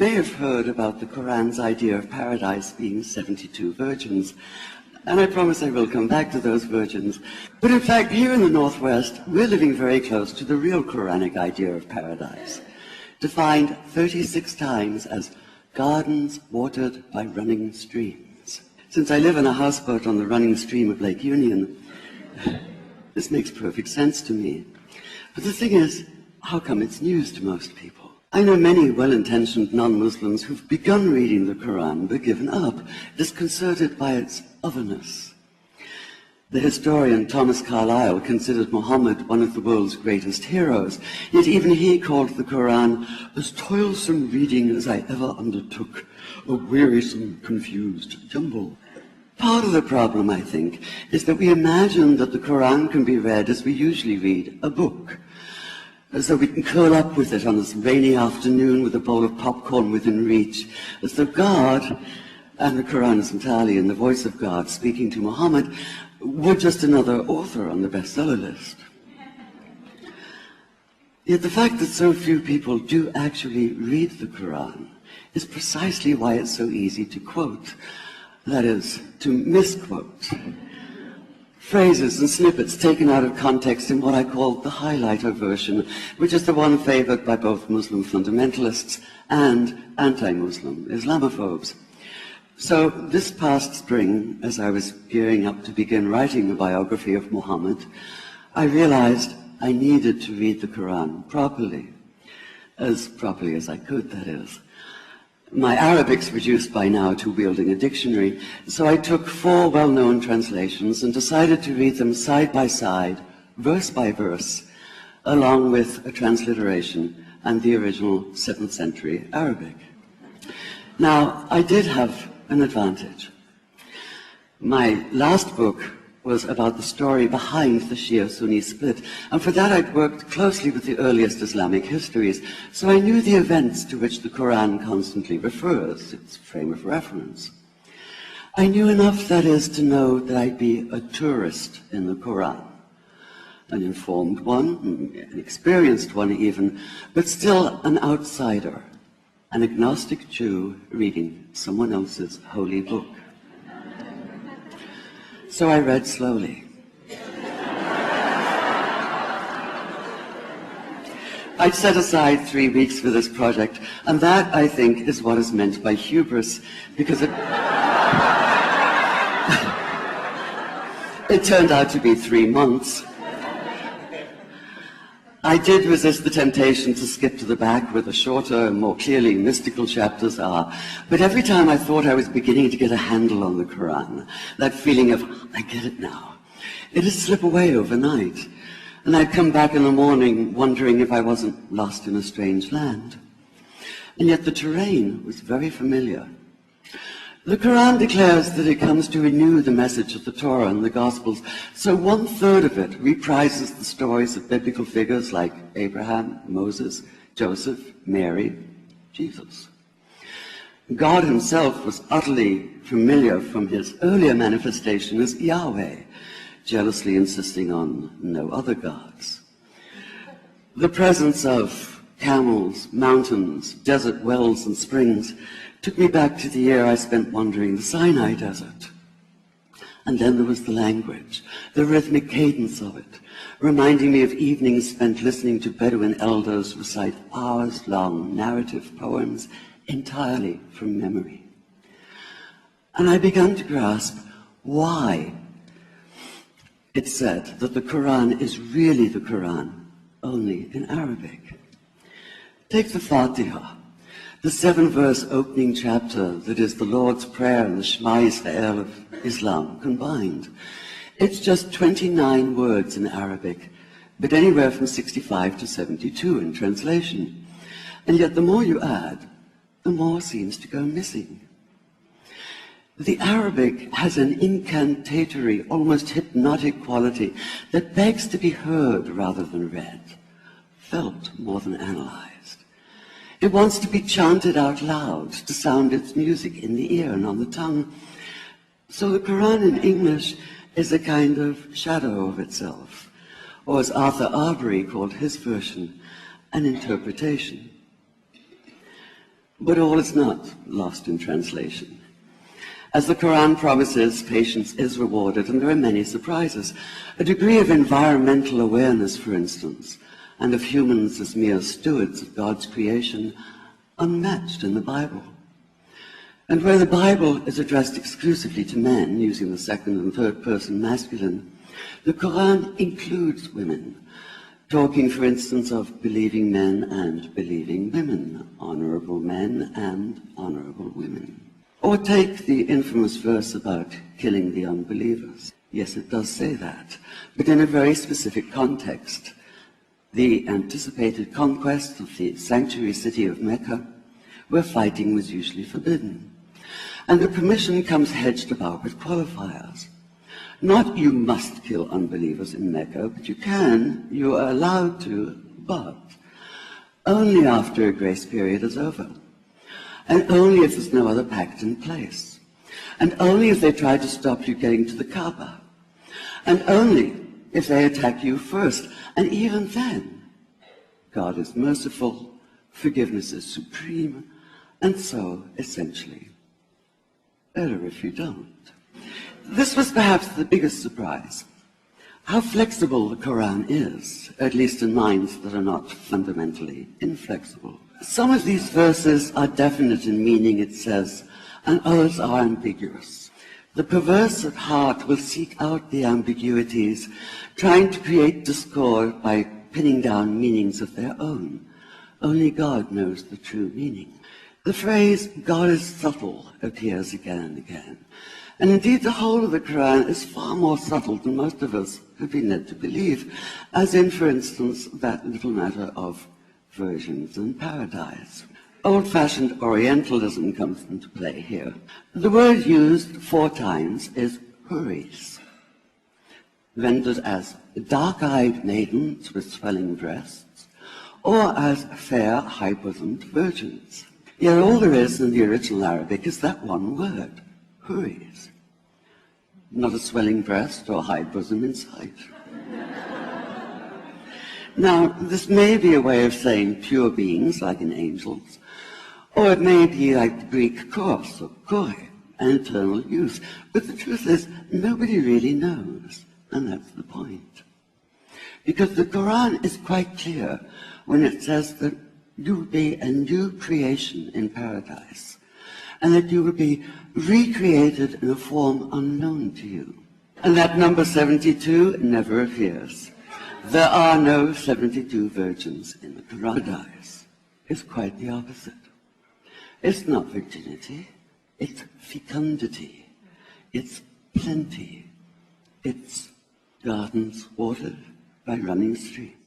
may have heard about the Quran's idea of paradise being 72 virgins, and I promise I will come back to those virgins. But in fact, here in the Northwest, we're living very close to the real Quranic idea of paradise, defined 36 times as gardens watered by running streams. Since I live in a houseboat on the running stream of Lake Union, this makes perfect sense to me. But the thing is, how come it's news to most people? I know many well-intentioned non-Muslims who've begun reading the Quran but given up, disconcerted by its otherness. The historian Thomas Carlyle considered Muhammad one of the world's greatest heroes, yet even he called the Quran as toilsome reading as I ever undertook, a wearisome, confused jumble. Part of the problem, I think, is that we imagine that the Quran can be read as we usually read a book, as though we can curl up with it on this rainy afternoon with a bowl of popcorn within reach, as though God, and the Quran is entirely in the voice of God speaking to Muhammad, were just another author on the bestseller list. Yet the fact that so few people do actually read the Quran is precisely why it's so easy to quote, that is, to misquote. Phrases and snippets taken out of context in what I call the highlighter version, which is the one favored by both Muslim fundamentalists and anti-Muslim Islamophobes. So this past spring, as I was gearing up to begin writing a biography of Muhammad, I realized I needed to read the Quran properly as I could, that is. My Arabic's reduced by now to wielding a dictionary, so I took 4 well-known translations and decided to read them side by side, verse by verse, along with a transliteration and the original 7th century Arabic. Now, I did have an advantage. My last book was about the story behind the Shia-Sunni split, and for that I'd worked closely with the earliest Islamic histories, so I knew the events to which the Quran constantly refers, its frame of reference. I knew enough, that is, to know that I'd be a tourist in the Quran, an informed one, an experienced one even, but still an outsider, an agnostic Jew reading someone else's holy book. So I read slowly. I'd set aside 3 weeks for this project, and that, I think, is what is meant by hubris, because it turned out to be 3 months. I did resist the temptation to skip to the back where the shorter and more clearly mystical chapters are, but every time I thought I was beginning to get a handle on the Quran, that feeling of, I get it now, it'd slip away overnight, and I'd come back in the morning wondering if I wasn't lost in a strange land. And yet the terrain was very familiar. The Quran declares that it comes to renew the message of the Torah and the Gospels, so 1/3 of it reprises the stories of biblical figures like Abraham, Moses, Joseph, Mary, Jesus. God himself was utterly familiar from his earlier manifestation as Yahweh, jealously insisting on no other gods. The presence of camels, mountains, desert wells and springs took me back to the year I spent wandering the Sinai desert. And then there was the language, the rhythmic cadence of it, reminding me of evenings spent listening to Bedouin elders recite hours-long narrative poems entirely from memory. And I began to grasp why it said that the Quran is really the Quran, only in Arabic. Take the Fatiha, the 7-verse opening chapter that is the Lord's Prayer and the Shema Yisrael of Islam combined. It's just 29 words in Arabic, but anywhere from 65 to 72 in translation. And yet the more you add, the more seems to go missing. The Arabic has an incantatory, almost hypnotic quality that begs to be heard rather than read, felt more than analyzed. It wants to be chanted out loud, to sound its music in the ear and on the tongue. So the Quran in English is a kind of shadow of itself, or as Arthur Arbery called his version, an interpretation. But all is not lost in translation. As the Quran promises, patience is rewarded, and there are many surprises. A degree of environmental awareness, for instance, and of humans as mere stewards of God's creation, unmatched in the Bible. And where the Bible is addressed exclusively to men, using the second and third person masculine, the Quran includes women, talking, for instance, of believing men and believing women, honorable men and honorable women. Or take the infamous verse about killing the unbelievers. Yes, it does say that, but in a very specific context. The anticipated conquest of the sanctuary city of Mecca, where fighting was usually forbidden. And the permission comes hedged about with qualifiers. Not you must kill unbelievers in Mecca, but you are allowed to, but only after a grace period is over. And only if there's no other pact in place. And only if they try to stop you getting to the Kaaba. And only if they attack you first. And even then, God is merciful, forgiveness is supreme, and so, essentially, better if you don't. This was perhaps the biggest surprise. How flexible the Quran is, at least in minds that are not fundamentally inflexible. Some of these verses are definite in meaning, it says, and others are ambiguous. The perverse at heart will seek out the ambiguities, trying to create discord by pinning down meanings of their own. Only God knows the true meaning. The phrase, God is subtle, appears again and again. And indeed, the whole of the Quran is far more subtle than most of us have been led to believe, as in, for instance, that little matter of virgins and paradise. Old-fashioned Orientalism comes into play here. The word used 4 times is huris, rendered as dark-eyed maidens with swelling breasts, or as fair, high-bosomed virgins. Yet all there is in the original Arabic is that one word, huris. Not a swelling breast or high bosom in sight. Now, this may be a way of saying pure beings, like in angels, or it may be like the Greek kos, or kore, an eternal youth. But the truth is, nobody really knows, and that's the point. Because the Quran is quite clear when it says that you will be a new creation in paradise, and that you will be recreated in a form unknown to you. And that number 72 never appears. There are no 72 virgins in the Quran. Paradise is quite the opposite. It's not virginity, it's fecundity, it's plenty, it's gardens watered by running streams.